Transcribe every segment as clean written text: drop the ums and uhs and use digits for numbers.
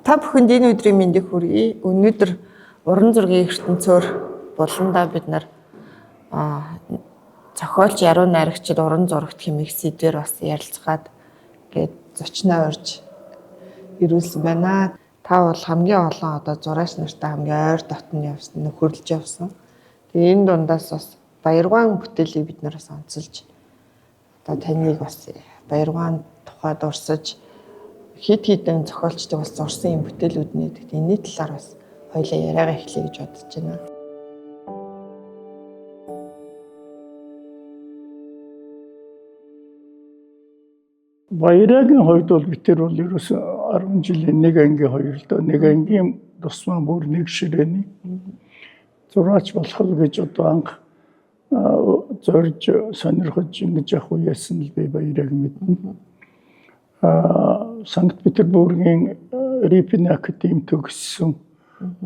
Та бүхэнд энэ өдрийн мэндийг хүргэе. Өнөөдөр уран зургийн ертөнцөөр буландаа бид нар зохиолч, яруу найрагчид, уран зурагт хэмээх сэдвээр бас ярилцгаад гээд зочноо урьж ирүүлсэн байна. Та бол хамгийн олон одоо зураач нартай хамгийн ойр дотн явсан, нөхөрлөж явсан. Тэгээ энэ дундаас бас Баяргаан бүтээлийг бид нараас онцолж одоо таныг бас Баяргаан тухайд урсаж хит хитэн зохиолчдыг бас зурсан юм бүтээлүүд нэдэг. Энэний талаар бас хоёлаа яриагаа эхлэе гэж бодож байна. Баяраагийн хувьд бол бид тэр бол ерөөсөө 10 жилийн нэг ангийн хоёр л доо нэг ангийн тусмаа бүр нэг ширээний зураач болох л гэж одоо анх зорж сонирхож ингэж явах үеэсэн л би Баярааг мэднэ. Санкт-Петербургийн Репин академи төгссөн.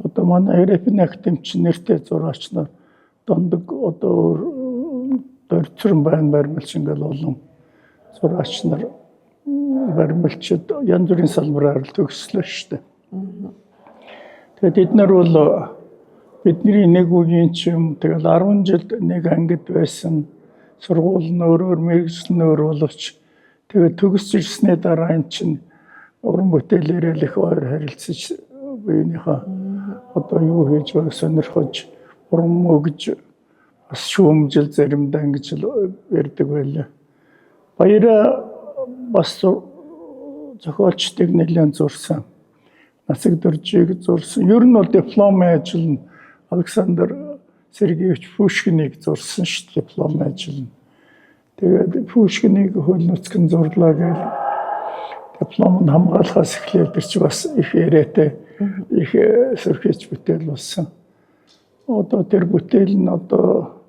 Одоо манай Репин академи чинь нэртэй зураач нар дондог одоо дөрцөн байн баримлч ингээл олон зураач нар баримлчид янз бүрийн салбараар л төгслөө шүү дээ. Тэгээд бид нар бол бидний нэг үеийн чим тэгэл 10 жил нэг ангид байсан сургууль нь өөрөөр мэргэжил нь өөр боловч тэгээд төгсж ирсний дараа эн чинь уран бүтээлээрээ л их ойр харилцаж биенийхээ одоо юу хийж байгааг сонирхож уран мөгж бас шүүмжил заримдаа ингэж л ярьдаг байлаа. Баяраа бас зохиолчдыг нэлээд зурсан. Насаг дөржийг зурсан. Ер нь бол дипломын ажил нь Александр Сергеевич Пушкинийг зурсан шүү дээ, дипломын ажил нь. Тэгээд Пушкинийг хөлнөцгөн зурлаа гэж диплом нь хамгаалахаас эхлээд тэр чи бас их яриатай их сөрхөж бүтээл болсон. Одоо тэр бүтээл нь одоо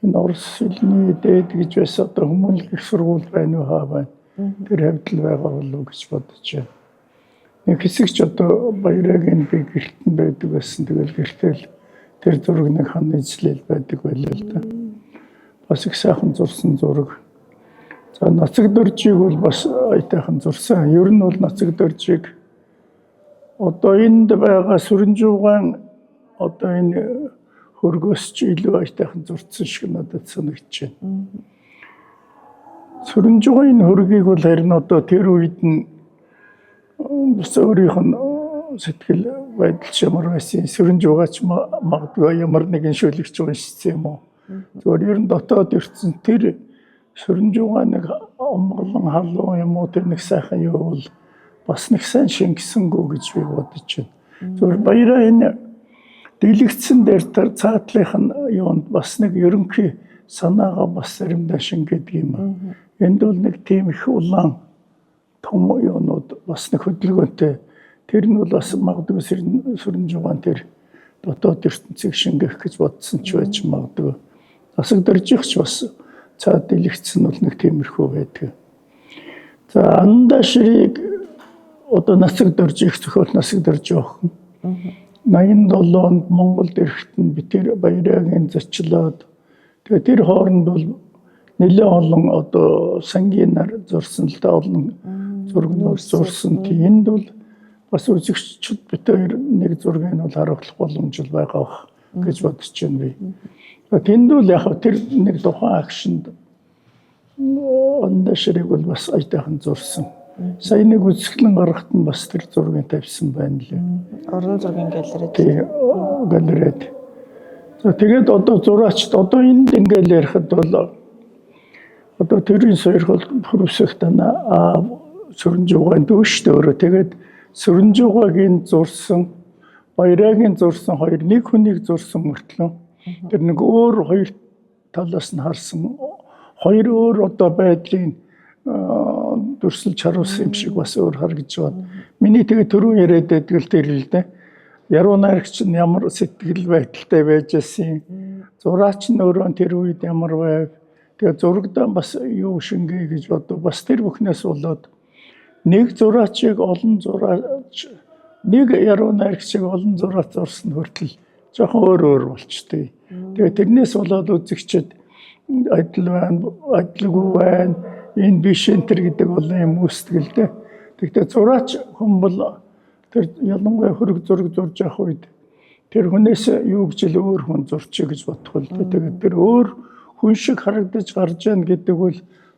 энэ Орос хэлний дээд гэж байсан одоо хүмүүнлэх их сургууль байна уу хаа байна. Тэр хавьд байгаа болов гэж бодож байна. Нэг хэсэг ч одоо Баяраагийн би гэртэн байдаг байсан. Тэгэл гэртэл тэр зураг нэг хан эзлэл байдаг байлаа л да. Бас их сайхан зурсан зураг. За Нацаг дөржийг бол бас айтайхан зурсан. Ер нь бол Нацаг дөржийг одоо энд байгаа Сүрэнжуугаан одоо энэ хөргөөс ч илүү айтайхан зурцсан шиг надад санагдаж байна. Сүрэнжуугаан хөргийг бол харин одоо тэр үед нь бас өөрийнх нь сэтгэл байдал ямар байсан Сүрэнжуугаач магадгүй ямар нэгэн шүлэгч уншсан юм уу. Зүгээр ер нь дотоод ирсэн тэр Сүрэнжуугаан нэг омголон халуун юм уу тэр нэг сайхан юу бол бас нэг сайн шингэсэнгүү гэж би бодож байна. Зүгээр Баяраа энэ дэлгэцэн дээр тэр цаатлынх нь юунд бас нэг ерөнхий санаагаа бас заримдаа шингээдэг юм. Энд бол нэг тийм их улаан том юунууд бас нэг хөдөлгөөнтэй. Тэр нь бол бас магадгүй Сүрэнжуугаан тэр дотоод ертөнцийг шингээх гэж бодсон ч байж магадгүй. Насаг дөржих ч бас цаа дэлгэцэн бол нэг тиймэрхүү байдаг. За Андашрыг одоо Насаг дөржих зохиол Насаг дөржих охин. 87 онд Монголд ирэхэд нь би тэр Баяраагийн зочлоод тэгээ тэр хооронд бол нэлээд олон одоо сангийнаар зурсан л да олон зургнууд зурсан. Энд бол бас үзэгчид бид нэг зургийг нь бол харуулах боломж байгаа гэж бодож байна би. Тэнд бол яг тэр нэг тухайн акшнд Андашрыг бол бас айтайхан зурсан. Сая нэг үзэсгэлэн гаргахад нь бас тэр зургийг тавьсан байна лээ. Уран зургийн галерейд. Галерейд. За тэгээд одоо зураачд одоо энд ингээл ярихад бол одоо тэрийн сойрхол хөрвсөх танаа Сүрэнжуугаан дүүштэй өөрөө тэгээд Сүрэнжуугагийн зурсан Баяраагийн зурсан хоёр нэг хүнийг зурсан мөртлөө тэр нэг өөр хоёр талаас нь харсан хоёр өөр одоо байдлын дүрсэлж харуулсан юм шиг бас өөр харагдж байна. Миний тэгээ түрүү яриад байдаг л тэр л дээ. Яруу найрагч нь ямар сэтгэл байдалтай байж байсан. Зураач нь өөрөө тэр үед ямар байв. Тэгээ зурагдан бас юу шингээ гэж бодов. Бас тэр бүхнээс болоод нэг зураачийг олон зураач нэг яруу найрагчийг олон зураач зурсан хүртэл жоохон өөр болчтой. Тэгээ тэрнээс болоод үзэгчид адил байна, адилгүй байна. Энэ биш энэ төр гэдэг бол юм үүсдэг л дээ. Тэгтээ зураач хүн бол Тэр ялангуяа хөрөг зураг зурж явах үед тэр хүнээс юу гэж л өөр хүн зурчих гэж бодох л дээ. Тэгээд тэр өөр хүн шиг харагдаж гарч яана гэдэг бол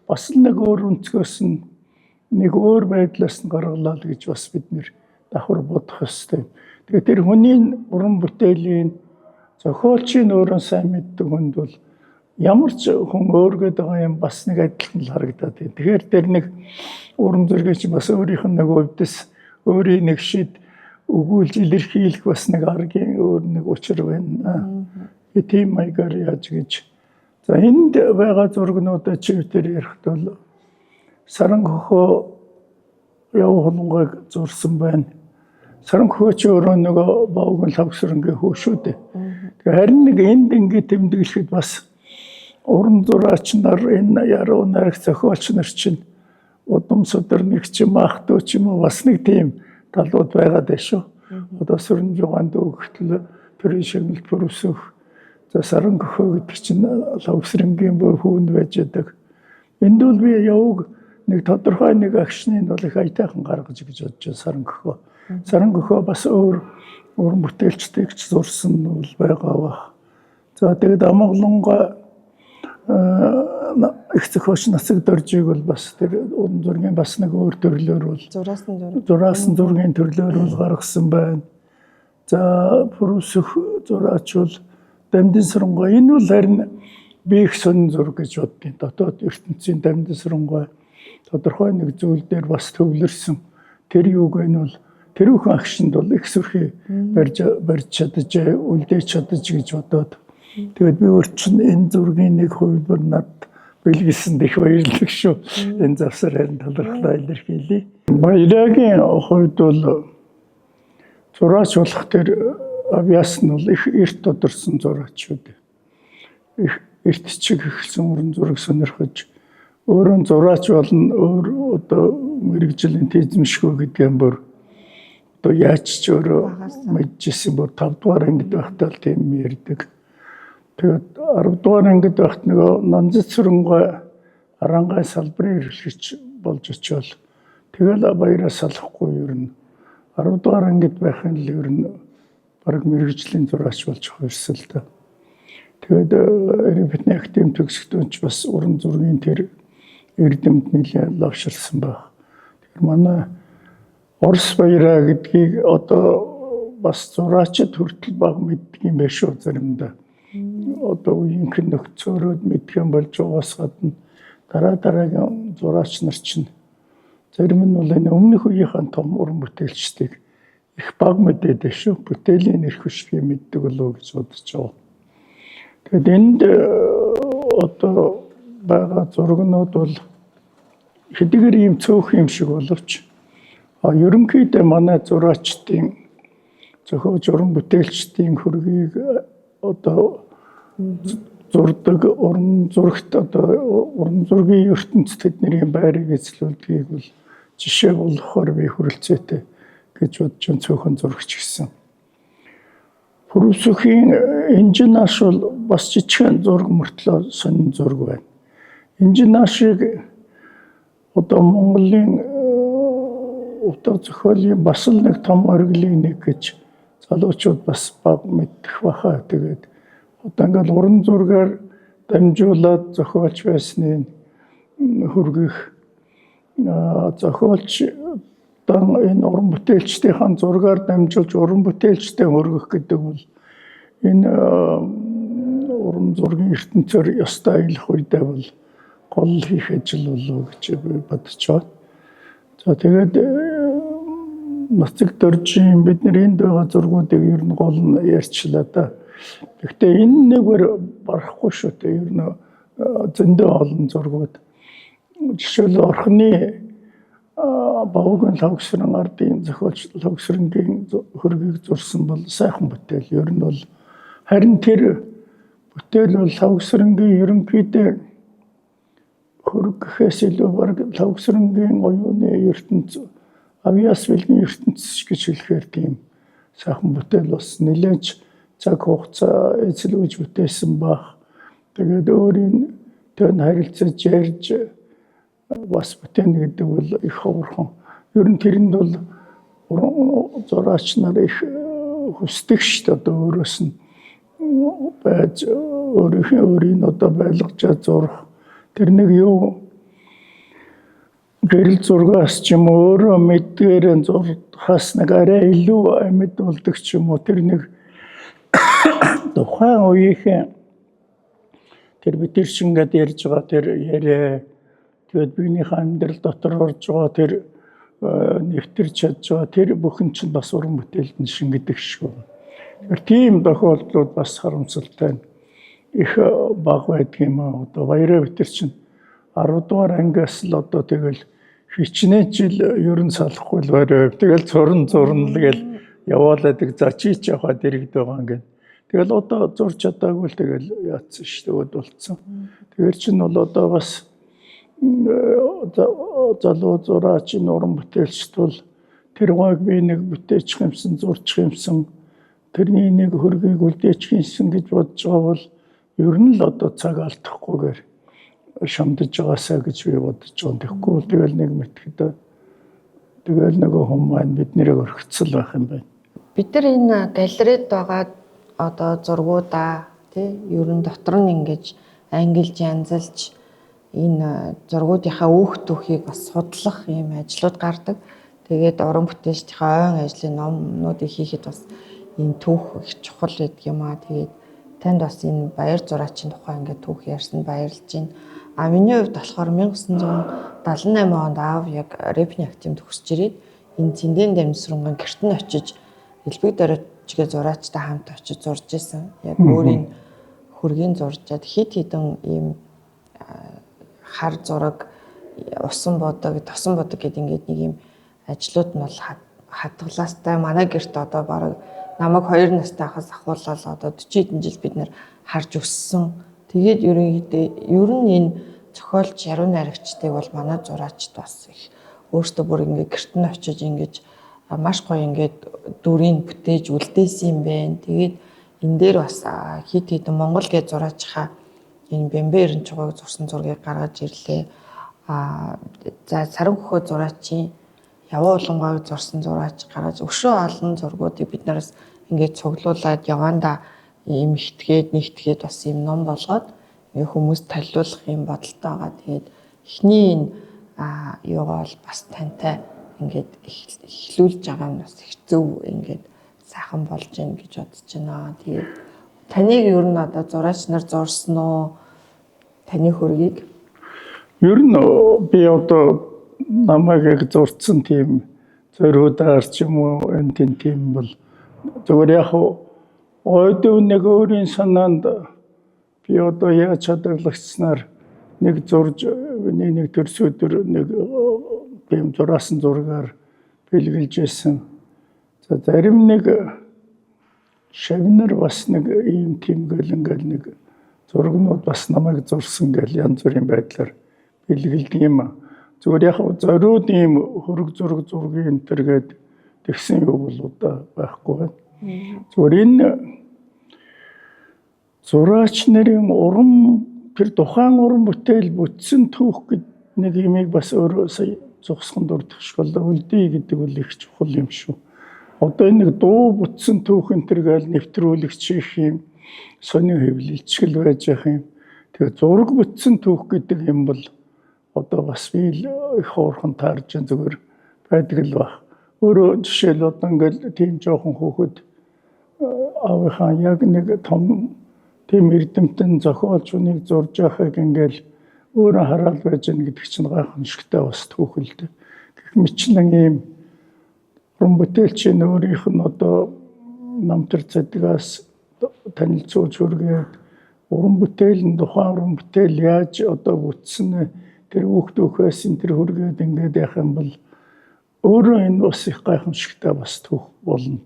бас л нэг өөр өнцгөөс нь нэг өөр байдлаас нь гаргалаа л гэж бас бид нэр давхар бодох ёстой. Тэгээд тэр хүний уран бүтээлийн зохиолчийн өөрөө сайн мэддэг хүнд бол ямар ч хүн өөргöd байгаа юм бас нэг адилхан л харагдаад байна. Тэгэхээр тэр нэг уран зургийн чинь бас өөрийнх нь нэг өвдөс өөрийн нэг шид өгүүлж илэрхийлэх бас нэг аргын өөр нэг учир байна. Тийм маягаар яаж гэж. За энд байгаа зургнуудаа чивтэр ярихд бол Сарангохоо явуулгыг зурсан байна. Сарангохоо ч өөрөө нөгөө Бовгон Лавсрангийн хүү шүү дээ. Тэгэхээр харин нэг энд ингэ тэмдэглэхэд бас уран зураач нар энэ яруу найрах зохиолч нар чинь удам судар нэг ч юм ахтуу ч юм уу бас нэг тийм талууд байгаад байна шүү. Одоо Сүрэнжугаанд өгөхтөл Пэришигнэл Пүрүсөх за Сарангохоо гэдэг чинь Лавсрангийн бүр хүүнд байж байдаг. Энд бол би яваг нэг тодорхой нэг агшныг бол их аятайхан гаргаж гэж бодож байна Сарангохоо. Сарангохоо бас өөр уран бүтээлчтэй ч зурсан бол байгаа ба. За тэгээд Амгаланга их зохиолч Нацаг Доржийг бол бас тэр уран зургийн бас нэг өөр төрлөөр бол зураасан зургийн төрлөөр бол гаргасан байна. За Пүрүсэх зураач бол Дамдын Сүрэнгой энэ бол харин би их сонин зураг гэж боддیں۔ Дотоод ертөнцийн Дамдын Сүрэнгой тодорхой нэг зүйл дээр бас төвлөрсөн. Тэр юуг нь бол тэрүүхэн агшинд бол их сүрхий барьж чадаж, үлдээж чадаж гэж бодоод тэгээд би өөрчн энэ зургийн нэг хувилбар над бэлгэлсэнд их баярлаг шүү. Энэ завсар харин талархлаа илэрхийлье. Баялагийн хувьд бол зураач болох тэр авиас нь бол их эрт тодорсон зураач шүү дээ. Их эрт чиг ихсэн уран зураг сонирхож өөрөө зураач болно, өөр одоо мэрэгжлийн эзэмшгүй гэдгээр бүр одоо яаж ч өөрөө мэдчихсэн бүр 5 дугаар ангид байхдаа л тийм ярьдаг. Тэгээд 10 дугаар ангид байхад нөгөө Нанзит Сүрэнгой Арангай салбарын эрхлэгч болж очивол тэгэл баяраа салахгүй ер нь 10 дугаар ангид байхын л ер нь бараг мэрэгжлийн зураач болж хувирсан л да. Тэгээд Эрдэмтний академи төгсгдөнч бас уран зургийн тэр эрдэмт нэлээд лавширсан баг. Тэгэхээр манай Орос баяраа гэдгийг одоо бас зураачд хүртэл баг мэддэг юм байна шүү заримдаа. Одоо үеийнхэн нөхцөөрөөд мэдгэн болж байгаас гадна дараагийн зураач нар чинь зарим нь бол энэ өмнөх үеийнхэн том уран бүтээлчдийг их баг мэдээд байна шүү. Бүтээлийн эрх хүчийг мэддэг болов гэж бодож байгаа. Тэгэд энд одоо байгаа зургнууд бол хэдийгээр ийм цөөх юм шиг боловч ерөнхийдөө манай зураачдын зохиолч уран бүтээлчдийн хөргийг одоо зурдаг уран зурагт одоо уран зургийн ертөнцид тэдний байрыг эзлүүлдгийг бол жишээ болохоор би хүрэлцээтэй гэж бодож байгаа цөөхөн зурагч гэсэн. Пүрүсэхийн Инжинаш бол бас жижигхэн зураг мөртлөө сонин зураг байна. Инжинашийг одоо Монголын утга зохиолын бас л нэг том оргилын нэг гэж залуучууд бас баг мэдэх баха. Тэгээд одоо ингээл уран зургаар дамжуулаад зохиолч байсныг хүргэх зохиолч энэ уран бүтээлчдийн зургаар дамжуулж уран бүтээлчтэй хүргэх гэдэг бол энэ уран зургийн ертөнцөөр ёстой аялах үедээ бол гол хийх ажил болов гэж би бодож байна. За тэгээд Нацаг Доржийн бидний энд байгаа зургуудыг ер нь гол нь ярьчлаа да. Гэхдээ энэ нэгээр барахгүй шүү дээ. Ер нь зөндөө олон зургууд. Жишээл орхны Бовгон Лавсран ардын зохиолч Лавсрангийн хөргийг зурсан бол сайхан бүтээл. Ер нь бол харин тэр бүтээл бол Лавсрангийн ерөнхийдөө хөрөг гэхээс илүү бараг Лавсрангийн оюуны ертөнц авиас билгийн ертөнц гэж хэлэхээр тийм сайхан бүтээл бас нэлээч цаг хугацаа эзлүүлж бүтээсэн баг. Тэгээд өөрийн тэн харилцаж ярьж бас бүтээн гэдэг бол их ховорхон. Ер нь тэрэнд бол зураач нар их хүсдэг шүү дээ. Одоо өөрөөс нь байж өөрийн одоо байлгаж зурх тэр нэг юу гэрэл зургаас ч юм уу өөрөө мэдгээр зурхаас нэг арай илүү амьд болдог ч юм уу тэр нэг тухайн үеийн тэр бид тэр шингээд ярьж байгаа тэр яриа тэгээд биенийхээ амьдрал дотор орж байгаа тэр нэвтэрч чадж байгаа тэр бүхэн чинь бас уран бүтээлд нь шингэдэг шүү. Тэгэхээр тийм тохиолдлууд бас харамсалтай их баг байдаг юм аа. Одоо баяраа бид нар чинь 10 дугаар ангиас л одоо тэгэл хичнээн жил ерөн салахгүй л барай. Тэгэл зурна л гэл яваалаад за чийч явахад иргэд байгаа юм гэн. Тэгэл одоо зурч чадаагүй л тэгэл яатсан шүү дээ болцсон. Тэгэл чинь бол одоо бас залуу зураач уран бүтээлчд бол тэр гойг би нэг бүтээчих юмсан зурчих юмсан тэрний нэг хөргийг үлдээчих юмсан гэж бодож байгаа бол ер нь л одоо цаг алдахгүйгээр шамдаж байгаасаа гэж би бодож байгаа. Тэгэхгүй бол тэгэл нэг мэтгэд тэгэл нөгөө хүмүүс маань бид нэрийг орхицсан байх юм байна. Бид нар энэ галерейд байгаа одоо зургуудаа тий ер нь дотор нь ингэж ангилж янзалж энэ зургуудынхаа өөх түүхийг бас судлах юм ажлууд гардаг. Тэгээд уран бүтээлчдийнхээ ойн ажлын номнуудыг хийхэд бас энэ түүх их чухал байдаг юм аа. Тэгээд танд бас энэ баяр зураачийн тухай ингээд түүх ярьсан баярлж байна. А миний хувьд болохоор 1978 онд аав яг Репин активд төгсөж ирээд энэ Цэндэн дамжсрынгийн гэрт нь очиж элбэг дөрөвчгээ зураачтай хамт очиж зурж исэн. Яг өөрийн хөргийн зуржаад хит хитэн ийм хар зураг, усан бодог, тосон бодог гэдэг ингээд нэг ийм ажлууд нь бол хадгалаастай манай гэрт одоо бараг намайг 2 настайхаас ахуулаад одоо 40 хэдэн жил бид нэр харж өссөн. Тэгээд ерөнхийдөө ер нь энэ зохиолч яруу найрагчдыг бол манай зураачд бас их өөртөө бүр ингээд гэрт нь очиж ингэж маш гоё ингээд дүрийг бүтээж үлдээсэн юм байна. Тэгээд энэ дээр бас хит хитэн Монгол гэж зураачхаа энэ Бэмбэ 96-ыг зурсан зургийг гаргаж ирлээ. За Саранхөхөө зураачийн Яваа улангааг зурсан зураач гаргаж өшөө олон зургуудыг бид нараас ингээд цуглуулад яванда ийм ихтгээд нэгтгээд бас ийм ном болгоод хүмүүст талиулах юм бодолтой байгаа. Тэгээд эхний энэ юугаа бол бас тантай ингээд эхлүүлж байгаа нь бас их зөв ингээд сайхан болж гин гэж бодож байна. Тэгээд таныг ер нь одоо зураач нар зурсан уу? Таны хөргийг? Ер нь би одоо намайг яг зурцсан тийм зориудаар ч юм уу энэ тийм бол зөвөр яг ойдов нэг өөрийн санаанд би одоо яаж чадлагчснаар нэг зурж нэг төрс өдөр нэг тийм зураасан зургаар бэлгэлж байсан. За зарим нэг шавнар бас нэг ийм тийм гэл ингээл нэг зургнууд бас намайг зурсан гэл янз бүрийн байдлаар бэлгэлдэг юм. Зүгээр яг зориуд ийм хөрөг зургийн энтергээд тэгсэн юу бол одоо байхгүй байна. Зүгээр энэ зураач нарын уран тэр тухайн уран бүтээл бүтсэн түүх гэд нэг юмыг бас өөрөө зогсхон дурдах шиг болоо үлдээ гэдэг бол их чухал юм шүү. Одоо энэ нэг дуу бүтсэн түүх энтергээл нэвтрүүлэгч их юм сони хэвлэлчгэл байж явах юм. Тэгээ зураг бүтсэн түүх гэдэг юм бол одоо бас би их хоорхон таарж зүгээр байдаг л баг. Өөрөө жишээл одоо ингээл тийм жоохон хүүхэд аавынхаа яг нэг том тийм эрдэмтэн зохиолч хүнийг зурж байхыг ингээл өөрөө хараад байж гэн гэдэг чинь гайхамшигтай бас түүхэлтэй. Гэх мэтлэн ийм уран бүтээлчийн өөрийнх нь одоо намтар цадгаас танилцуулж хүргээд уран бүтээл нь тухайн уран бүтээл яаж одоо бүтсэн тэр хүүхдүүхээс энэ тэр хүргээд ингээд яах юм бол өөрөө энэ бас их гайхамшигтай бас түүх болно.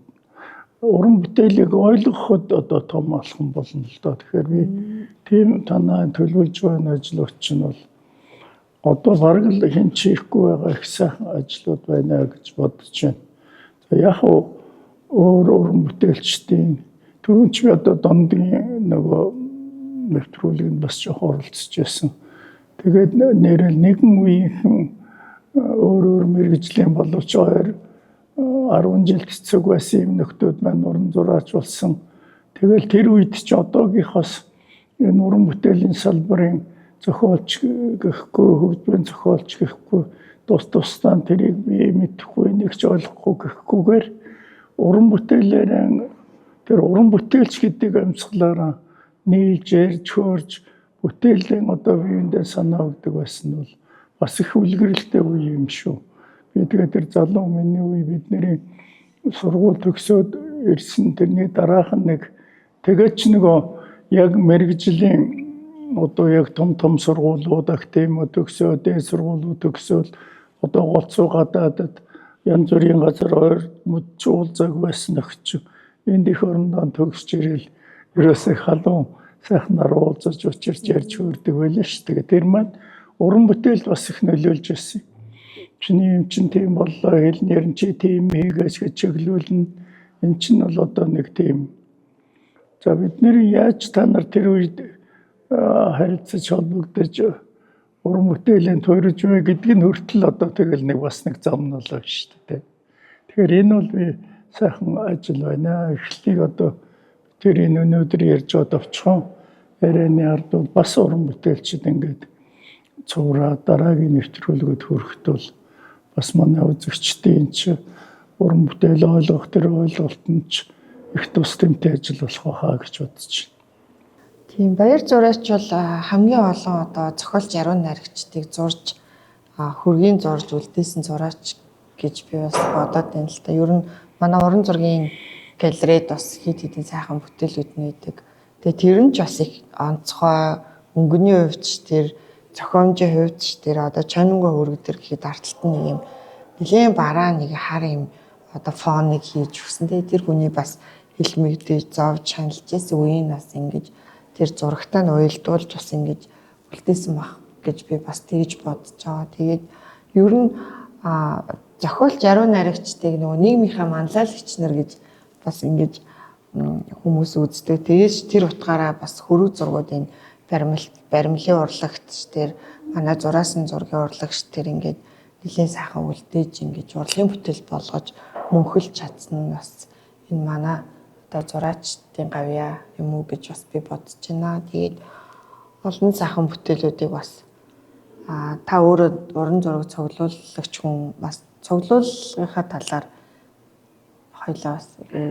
Уран бүтээлийг ойлгоход одоо том алхам болно л доо. Тэгэхээр би тийм танаа төлөвлөж байгаа ажлууд чинь бол одоо бараг л хэн ч хийхгүй байгаа их сайхан ажлууд байна гэж бодож байна. За яг өөр уран бүтээлчдийн түрүүн ч би одоо дондын нөгөө нэвтрүүлэгт бас жоох оролцож байсан. Тэгээд нэрэл нэгэн үеийнхэн өөр мэргэжлийн боловч хоёр 10 жил цэцэг байсан юм нөхдүүд маань уран зураач болсон. Тэгэл тэр үед ч одоогийнхоос энэ уран бүтээлийн салбарын зохиолч гэхгүй, хөгжмийн зохиолч гэхгүй, тусдаа тэрийг би мэдэхгүй, нэг ч ойлгохгүй гэхгүйгээр уран бүтээлээрээ тэр уран бүтээлч гэдэг амьсгалаараа нийлж, ярьж, хөөрж бүтээлийн одоо биендээ санаа өгдөг байсан нь бол бас их үлгэрэлтэй үе юм шүү. Би тэгээд тэр залуу миний үе бидний сургууль төгсөөд ирсэн тэрний дараах нэг тэгээд ч нөгөө яг мэрэгжлийн одоо яг том сургуулиуд академи төгсөөд, дээд сургуулиуд төгсөөл одоо голцоо гадаадад янз бүрийн газар ойр мөч уулзаг байсан өгч энд их орондоо төгсч ирэл ерөөсөө халуун сайхнаар уулзаж учирч ярьж хөрдөг байлаа шүү. Тэгээд тэр маань уран бүтээлд бас их нөлөөлж байсан. Чиний юм чин тийм боллоо, хэлнэр нь чи тийм хийгээс гэж чиглүүлнэ. Эн чин бол одоо нэг тийм. За бид нэр яаж та нар тэр үед харилцаж холбогдож уран бүтээлийн туйрж вэ гэдг нь хүртэл одоо тэгэл нэг бас нэг зам нь болоо шүү дээ. Тэгэхээр энэ бол би сайхан ажил байна. Эхлэлийг одоо тэр энэ өнөөдөр ярьж одовчхон ярианы ард бол бас уран бүтээлчид ингээд цувраа дараагийн нэвтрүүлгүүд хүрэхэд бол бас манай үзэгчдийн ч уран бүтээл ойлгох тэр ойлголтод ч их тус тэмтэй ажил болох хаа гэж бодож байна. Тийм баяр зураач бол хамгийн олон одоо зохиолч яруу найрагчдыг зурж хөргийн зурж үлдээсэн зураач гэж би бас бодоод байна л та. Ер нь манай уран зургийн галерейд бас хэд хэдэн сайхан бүтээлүүд нээдэг. Тэгээ тэр нь ч бас их онцгой өнгөний хувьд ч тэр зохиомжийн хувьд ч тэр одоо чанангүй өргөдөр гэхэд арталт нь нэг юм нэлээд бараа нэг хар юм одоо фоныг хийж өгсөн. Тэгээ тэр хүний бас хэлмэгдэж зовж шаналж байсан үеийн бас ингэж тэр зурагтаа нь уялдуулж бас ингэж үлдээсэн баг гэж би бас тэгж бодож байгаа. Тэгээд ер нь зохиолч яруу найрагчдыг нөгөө нийгмийнхаа манлайлагч нар гэж бас ингэж хүмүүс үздэг. Тэгээд тэр утгаараа бас хөрөг зургуудын баримлын урлагч тэр манай зураасан зургийн урлагч тэр ингээд нэлээд сайхан үлдээж ингэж урлагийн бүтээл болгож мөнхөлж чадсан нь бас энэ манай одоо зураачдын гавьяа юм уу гэж бас би бодож байна. Тэгээд олон сайхан бүтээлүүдийг бас та өөрөө уран зураг цуглуулагч хүн бас цуглуулгынхаа талаар хоёлаа бас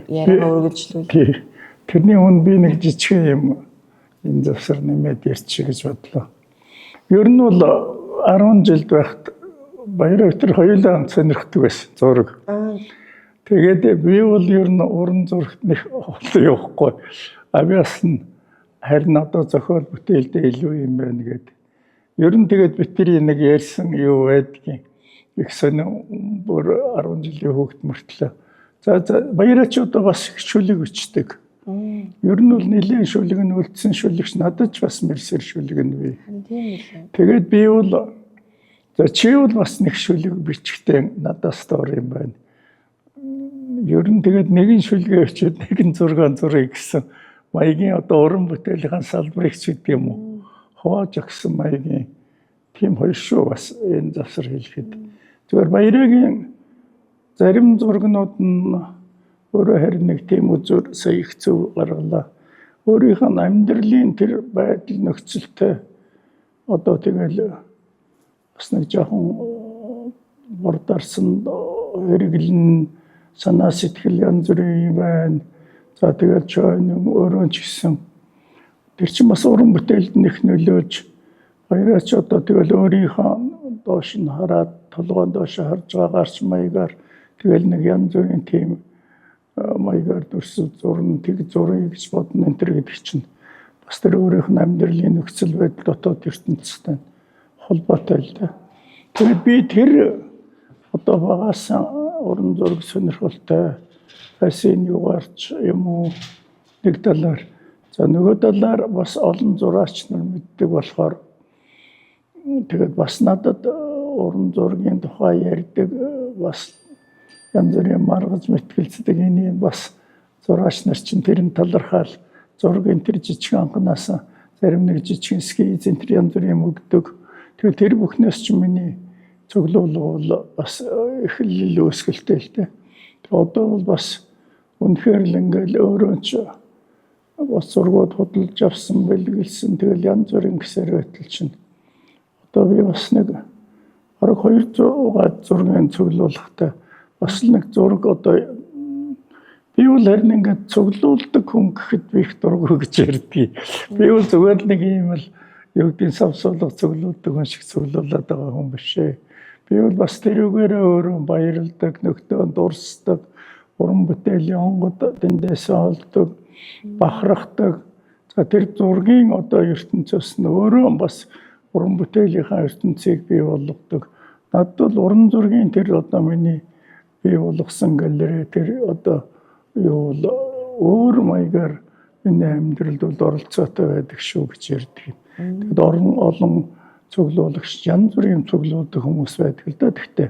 яриа өргөжлүүл. Тэрний хүн би нэг жижиг юм энэ завсар нэмээд ярьчих гэж бодлоо. Ер нь бол 10 жилд байхад баяр өтер хоёулаа сонирхдаг байсан зураг. Тэгээд би бол ер нь уран зурагт нэг олон явахгүй. Авиас нь харин одоо зохиол бүтээлдээ илүү юм байна гэдэг. Ер нь тэгээд бидний нэг ярьсан юу байдгийг их сонир бүр 10 жилийн хүүхэд мөртлөө. За баяраач одоо бас их шүлэг өчтдөг. Ер нь бол нэлийн шүлэг нь үлдсэн шүлэгч надад ч бас мэрсэр шүлэг нь бий. Тэгээд би бол за чи бол бас нэг шүлэг бичгтээ надаас доор юм байна. Ер нь тэгээд нэгэн шүлгээ өчөөд нэгэн зургаан зургийг гэсэн маягийн одоо уран бүтээлийн салбарыг ч гэдэг юм уу. Хувааж өгсөн маягийн тийм хоёр шүү бас энэ завсар хэлэхэд. Зүгээр баярагийн зарим зургнууд нь өөрөө харин нэг тийм үзүр сая их зөв гаргалаа. Өөрийнх нь амьдралын тэр байдал нөхцөлтэй одоо тэгэл бас нэг жоохон бордарсан хэрэглэн санаа сэтгэл янз бүрийн байна. За тэгэл чойн өөрөө ч гэсэн тэр чинь бас уран бүтээлд нэх нөлөөж баяраач одоо тэгэл өөрийнхөө доош нь хараад толгойн доош харж байгаагаар ч маягаар тэгэл нэг янз бүрийн тийм маягаар дүрсэл зурна тэг зургийг гэж бодно энэ төр гэдэг чинь бас тэр өөрийнх нь амьдралын нөхцөл байдал дотоод ертөнцтэй холбоотой л да. Тэгээд би тэр одоо багаас уран зураг сонирхолтой фэшн юугаарч юм уу нэг талаар за нөгөө талаар бас олон зураач нар мэддэг болохоор тэгээд бас надад уран зургийн тухай ярьдаг бас янз бүрийн маргаж мэтгэлцдэг энэ бас зураач нар чинь тэрэн талархал зургийн тэр жижиг анханаас зарим нэг жижиг эскиз энэ янз бүрийн өгдөг. Тэгээд тэр бүхнээс чинь миний цуглуулга бол бас их л үүсгэлтэй л дээ. Одоо бол бас үнэхээр л ингээл өөрөө ч бас зургууд худалдаж авсан, бэлгэлсэн. Тэгэл янз бүрийн гэсээр байтал чинь. Одоо би бас нэг бараг 200 зургийн цуглуулгатай бас нэг зураг одоо би бол харин ингээд цуглуулдаг хүн гэхэд би их дургүй гэж ярьдгийг. Би бол зүгээр л нэг юм л юу гэдгийг савсуулга цуглуулдаг хүн шиг цуглуулад байгаа хүн биш ээ. Би бол бас тэрүүгээрээ өөрөө баярлдаг, нөхдөө дурсдаг, уран бүтээлийн онгод дэндээсээ олдог, бахархдаг. За тэр зургийн одоо ертөнцөөс нь өөрөө бас уран бүтээлийнхаа ертөнцийг бий болгодог. Надад бол уран зургийн тэр одоо миний бий болгосон галерей тэр одоо юу л өөр маягаар миний амьдралд бол оролцоотой байдаг шүү гэж ярьдаг. Тэгэд олон цуглуулагч янз бүрийн цуглуулдаг хүмүүс байдаг л да. Гэхдээ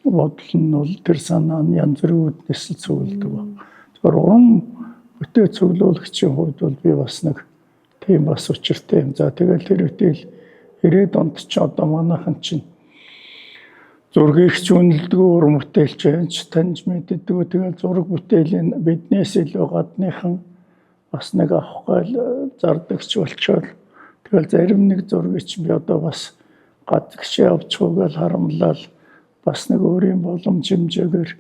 бодол нь бол тэр санаа нь янз бүрийн үднэс л цуглуулдаг ба. Тэгэхээр уран бүтээл цуглуулагчийн хувьд бол би бас нэг тийм бас учиртай юм. За тэгэл тэр үтэл 90-ад онд ч одоо манайхан чинь зургийг үнэлдэг уран бүтээлч таньж мэддэг. Тэгэл зураг бүтээлийн биднээс илүү гадныхан бас нэг авах гал зардагч болчоод тэгэл зарим нэг зургийг би одоо бас гадагш явчихвал харамлал бас нэг өөрийн боломж хэмжээгээр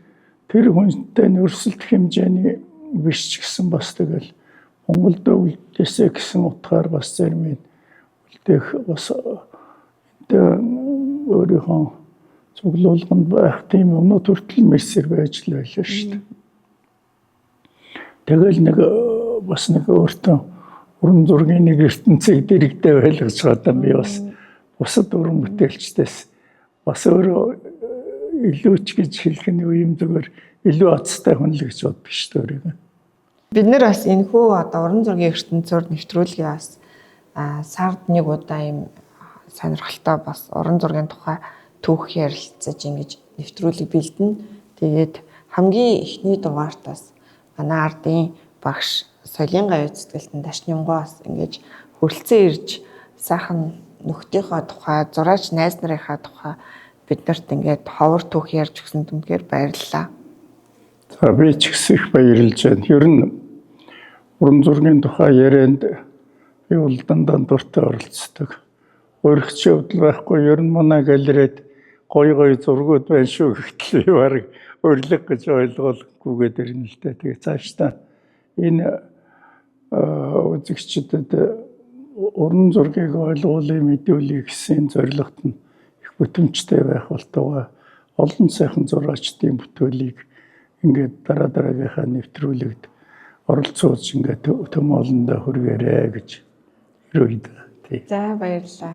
тэр хүнтэй нөрсөлдөх хэмжээний биш ч гэсэн бас тэгэл Монголд үлдээсэ гэсэн утгаар бас зарим үлдээх бас өөрийнхөө цуглуулганд байх тийм юмнууд хүртэл мессер байж л байлаа шүү дээ. Тэгэл нэг бас нэг өөртөө уран зургийн нэг ертөнцийг дэрэгдээ байлгаж байгаа би бас бусад уран бүтээлчдээс бас өөрөө илүү ч гэж хэлэх нь юм зүгээр илүү азтай хүн л гэж боддог шүү дээ. Бид нэр бас энэ хүү одоо уран зургийн ертөнцөөр нэвтрүүлгээ бас сард нэг удаа юм сонирхолтой бас уран зургийн тухай түүх ярилцаж ингэж нэвтрүүлэг бэлдэнэ. Тэгээд хамгийн эхний дугаартаас манай ардын багш соёлын гавь эзэдгэлтэн Дашнямгоос ингэж хүрэлцэн ирж сайхан нөхдийнхөө тухай, зураач найз нарынхаа тухай биднэрт ингээд ховор түүх ярьж өгсөнд үнэхээр баярлалаа. За би ч гэсэн их баярлж байна. Ер нь уран зургийн тухай ярианд би бол дандаа дуртай оролцдог. Өөрөгч явдал байхгүй ер нь манай галерейд гой зургууд байна шүү гэхтэл би баг өрлөг гэж ойлгоолгүйгээд ирнэ л дээ. Тэгээ цаашдаа энэ үзэгчдэд уран зургийг ойлгуулъя, мэдүүлъя гэсэн зорилгот нь их бүтэмжтэй байх болтугай олон сайхан зураачдын бүтээлийг ингээд дараагийнхаа нэвтрүүлэгт оролцуулж ингээд төмөөлөндөө хүргээрэй гэж өрөөд. За баярлалаа.